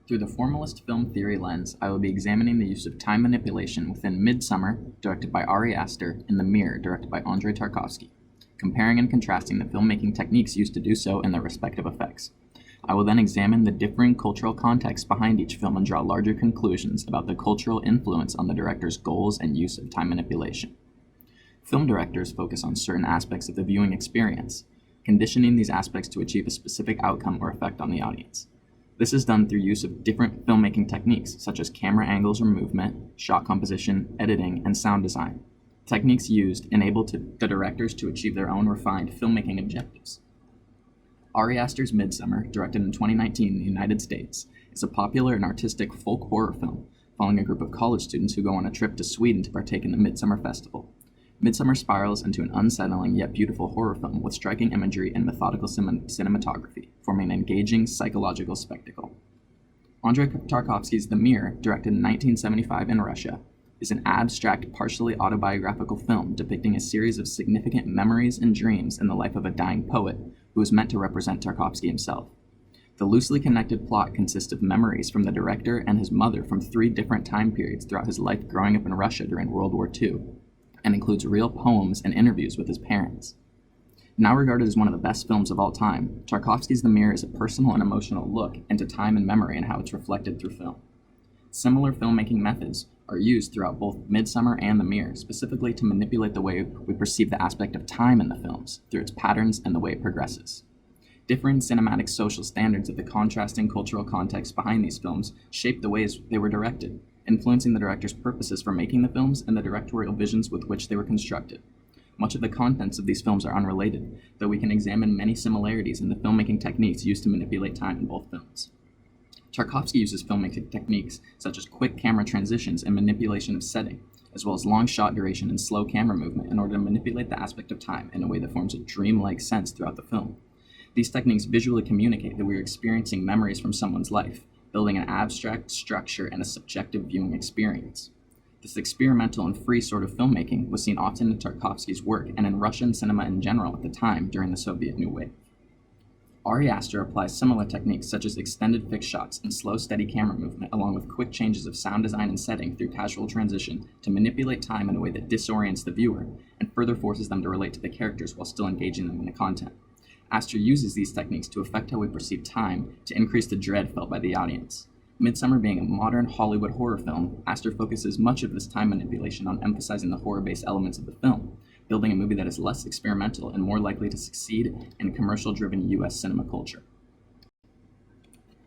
Through the formalist film theory lens, I will be examining the use of time manipulation within Midsommar, directed by Ari Aster, and The Mirror, directed by Andrei Tarkovsky, comparing and contrasting the filmmaking techniques used to do so and their respective effects. I will then examine the differing cultural contexts behind each film and draw larger conclusions about the cultural influence on the director's goals and use of time manipulation. Film directors focus on certain aspects of the viewing experience, conditioning these aspects to achieve a specific outcome or effect on the audience. This is done through use of different filmmaking techniques, such as camera angles or movement, shot composition, editing, and sound design. Techniques used enable the directors to achieve their own refined filmmaking objectives. Ari Aster's Midsommar, directed in 2019 in the United States, is a popular and artistic folk horror film, following a group of college students who go on a trip to Sweden to partake in the Midsommar Festival. Midsommar spirals into an unsettling yet beautiful horror film with striking imagery and methodical cinematography, forming an engaging psychological spectacle. Andrei Tarkovsky's The Mirror, directed in 1975 in Russia, is an abstract, partially autobiographical film depicting a series of significant memories and dreams in the life of a dying poet who is meant to represent Tarkovsky himself. The loosely connected plot consists of memories from the director and his mother from 3 different time periods throughout his life growing up in Russia during World War II, and includes real poems and interviews with his parents. Now regarded as one of the best films of all time, Tarkovsky's The Mirror is a personal and emotional look into time and memory and how it's reflected through film. Similar filmmaking methods are used throughout both Midsommar and The Mirror, specifically to manipulate the way we perceive the aspect of time in the films, through its patterns and the way it progresses. Differing cinematic social standards of the contrasting cultural context behind these films shape the ways they were directed, influencing the director's purposes for making the films and the directorial visions with which they were constructed. Much of the contents of these films are unrelated, though we can examine many similarities in the filmmaking techniques used to manipulate time in both films. Tarkovsky uses filmmaking techniques such as quick camera transitions and manipulation of setting, as well as long shot duration and slow camera movement in order to manipulate the aspect of time in a way that forms a dreamlike sense throughout the film. These techniques visually communicate that we are experiencing memories from someone's life, building an abstract structure and a subjective viewing experience. This experimental and free sort of filmmaking was seen often in Tarkovsky's work and in Russian cinema in general at the time during the Soviet New Wave. Ari Aster applies similar techniques such as extended fixed shots and slow, steady camera movement, along with quick changes of sound design and setting through casual transition to manipulate time in a way that disorients the viewer and further forces them to relate to the characters while still engaging them in the content. Aster uses these techniques to affect how we perceive time to increase the dread felt by the audience. Midsommar being a modern Hollywood horror film, Aster focuses much of this time manipulation on emphasizing the horror-based elements of the film, building a movie that is less experimental and more likely to succeed in commercial-driven US cinema culture.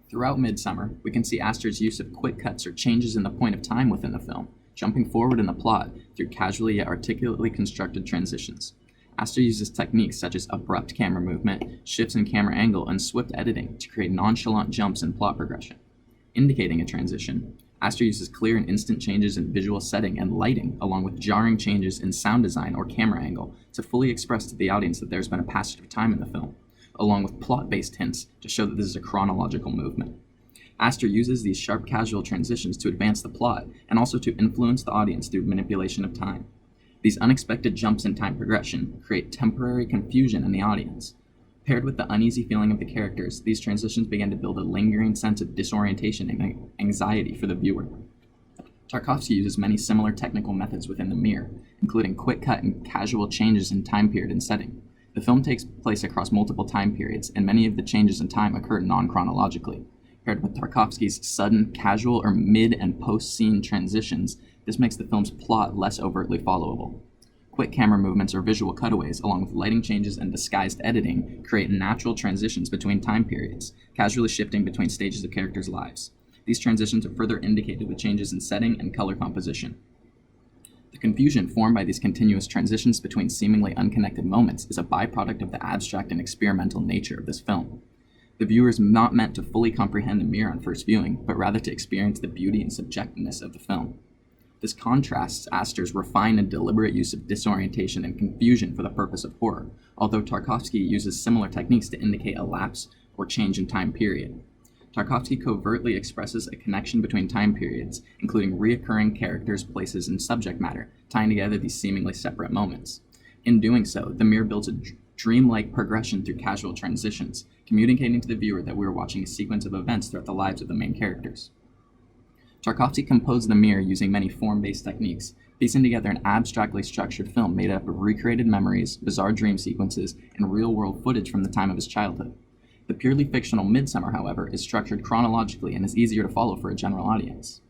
Throughout Midsommar, we can see Aster's use of quick cuts or changes in the point of time within the film, jumping forward in the plot through casually yet articulately constructed transitions. Aster uses techniques such as abrupt camera movement, shifts in camera angle, and swift editing to create nonchalant jumps in plot progression. Indicating a transition, Aster uses clear and instant changes in visual setting and lighting, along with jarring changes in sound design or camera angle to fully express to the audience that there's been a passage of time in the film, along with plot-based hints to show that this is a chronological movement. Aster uses these sharp casual transitions to advance the plot and also to influence the audience through manipulation of time. These unexpected jumps in time progression create temporary confusion in the audience. Paired with the uneasy feeling of the characters, these transitions begin to build a lingering sense of disorientation and anxiety for the viewer. Tarkovsky uses many similar technical methods within The Mirror, including quick cut and casual changes in time period and setting. The film takes place across multiple time periods, and many of the changes in time occur non-chronologically. Paired with Tarkovsky's sudden, casual, or mid- and post-scene transitions, this makes the film's plot less overtly followable. Quick camera movements or visual cutaways, along with lighting changes and disguised editing, create natural transitions between time periods, casually shifting between stages of characters' lives. These transitions are further indicated with changes in setting and color composition. The confusion formed by these continuous transitions between seemingly unconnected moments is a byproduct of the abstract and experimental nature of this film. The viewer is not meant to fully comprehend The Mirror on first viewing, but rather to experience the beauty and subjectiveness of the film. This contrasts Aster's refined and deliberate use of disorientation and confusion for the purpose of horror, although Tarkovsky uses similar techniques to indicate a lapse or change in time period. Tarkovsky covertly expresses a connection between time periods, including reoccurring characters, places, and subject matter, tying together these seemingly separate moments. In doing so, The Mirror builds a dreamlike progression through casual transitions, communicating to the viewer that we are watching a sequence of events throughout the lives of the main characters. Tarkovsky composed The Mirror using many form-based techniques, piecing together an abstractly structured film made up of recreated memories, bizarre dream sequences, and real-world footage from the time of his childhood. The purely fictional Midsommar, however, is structured chronologically and is easier to follow for a general audience.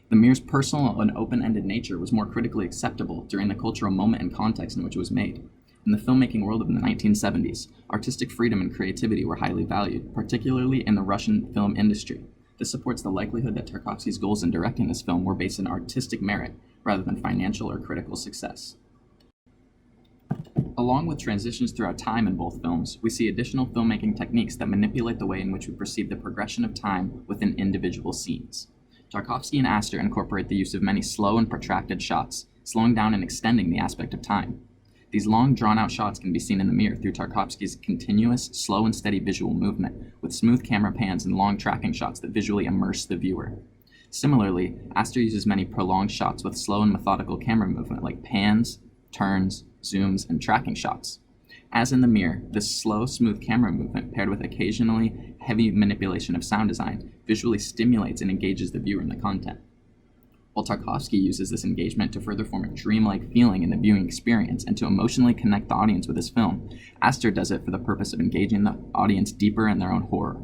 The Mirror's personal and open-ended nature was more critically acceptable during the cultural moment and context in which it was made. In the filmmaking world of the 1970s, artistic freedom and creativity were highly valued, particularly in the Russian film industry. This supports the likelihood that Tarkovsky's goals in directing this film were based on artistic merit rather than financial or critical success. Along with transitions throughout time in both films, we see additional filmmaking techniques that manipulate the way in which we perceive the progression of time within individual scenes. Tarkovsky and Aster incorporate the use of many slow and protracted shots, slowing down and extending the aspect of time. These long, drawn-out shots can be seen in The Mirror through Tarkovsky's continuous, slow and steady visual movement, with smooth camera pans and long tracking shots that visually immerse the viewer. Similarly, Aster uses many prolonged shots with slow and methodical camera movement like pans, turns, zooms, and tracking shots. As in The Mirror, this slow, smooth camera movement, paired with occasionally heavy manipulation of sound design, visually stimulates and engages the viewer in the content. While Tarkovsky uses this engagement to further form a dreamlike feeling in the viewing experience and to emotionally connect the audience with his film, Aster does it for the purpose of engaging the audience deeper in their own horror.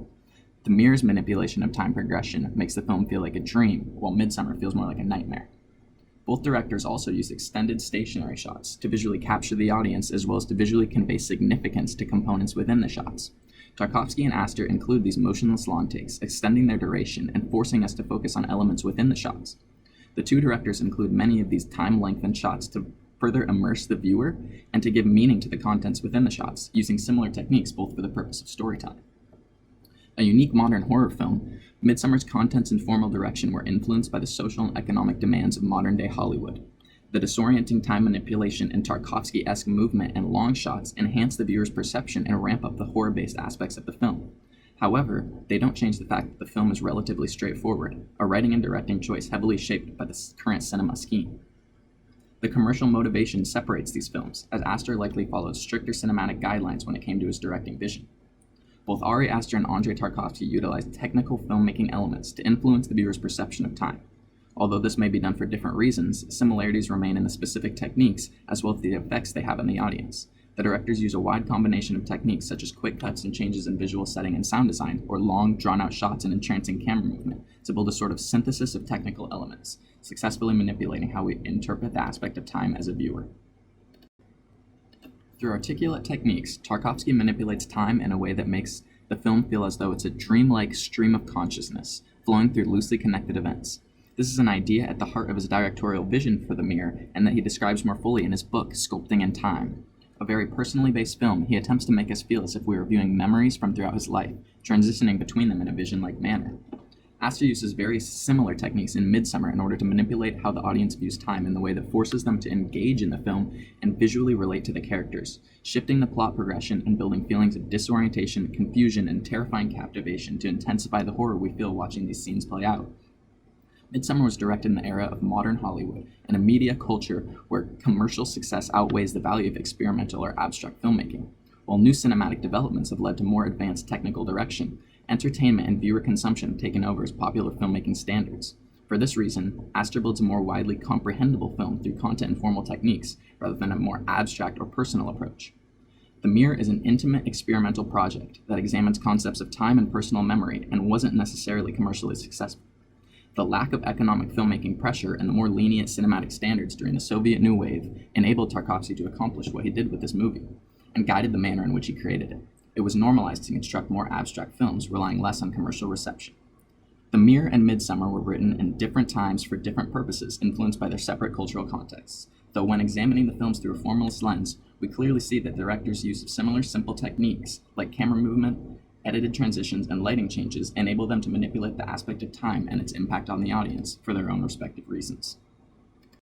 The Mirror's manipulation of time progression makes the film feel like a dream, while Midsommar feels more like a nightmare. Both directors also use extended stationary shots to visually capture the audience as well as to visually convey significance to components within the shots. Tarkovsky and Aster include these motionless long takes, extending their duration and forcing us to focus on elements within the shots. The two directors include many of these time-lengthened shots to further immerse the viewer and to give meaning to the contents within the shots, using similar techniques both for the purpose of storytelling. A unique modern horror film, Midsommar's contents and formal direction were influenced by the social and economic demands of modern-day Hollywood. The disorienting time manipulation and Tarkovsky-esque movement and long shots enhance the viewer's perception and ramp up the horror-based aspects of the film. However, they don't change the fact that the film is relatively straightforward, a writing and directing choice heavily shaped by the current cinema scheme. The commercial motivation separates these films, as Aster likely followed stricter cinematic guidelines when it came to his directing vision. Both Ari Aster and Andrei Tarkovsky utilized technical filmmaking elements to influence the viewer's perception of time. Although this may be done for different reasons, similarities remain in the specific techniques as well as the effects they have on the audience. The directors use a wide combination of techniques such as quick cuts and changes in visual setting and sound design, or long, drawn-out shots and entrancing camera movement, to build a sort of synthesis of technical elements, successfully manipulating how we interpret the aspect of time as a viewer. Through articulate techniques, Tarkovsky manipulates time in a way that makes the film feel as though it's a dreamlike stream of consciousness, flowing through loosely connected events. This is an idea at the heart of his directorial vision for The Mirror, and that he describes more fully in his book, Sculpting in Time. A very personally based film, he attempts to make us feel as if we were viewing memories from throughout his life, transitioning between them in a vision-like manner. Aster uses very similar techniques in Midsommar in order to manipulate how the audience views time in the way that forces them to engage in the film and visually relate to the characters, shifting the plot progression and building feelings of disorientation, confusion, and terrifying captivation to intensify the horror we feel watching these scenes play out. Midsommar was directed in the era of modern Hollywood and a media culture where commercial success outweighs the value of experimental or abstract filmmaking. While new cinematic developments have led to more advanced technical direction, entertainment and viewer consumption have taken over as popular filmmaking standards. For this reason, Aster builds a more widely comprehensible film through content and formal techniques, rather than a more abstract or personal approach. The Mirror is an intimate experimental project that examines concepts of time and personal memory and wasn't necessarily commercially successful. The lack of economic filmmaking pressure and the more lenient cinematic standards during the Soviet New Wave enabled Tarkovsky to accomplish what he did with this movie, and guided the manner in which he created it. It was normalized to construct more abstract films, relying less on commercial reception. The Mirror and Midsommar were written in different times for different purposes, influenced by their separate cultural contexts. Though when examining the films through a formalist lens, we clearly see that directors' use of similar simple techniques, like camera movement, edited transitions, and lighting changes, enable them to manipulate the aspect of time and its impact on the audience for their own respective reasons.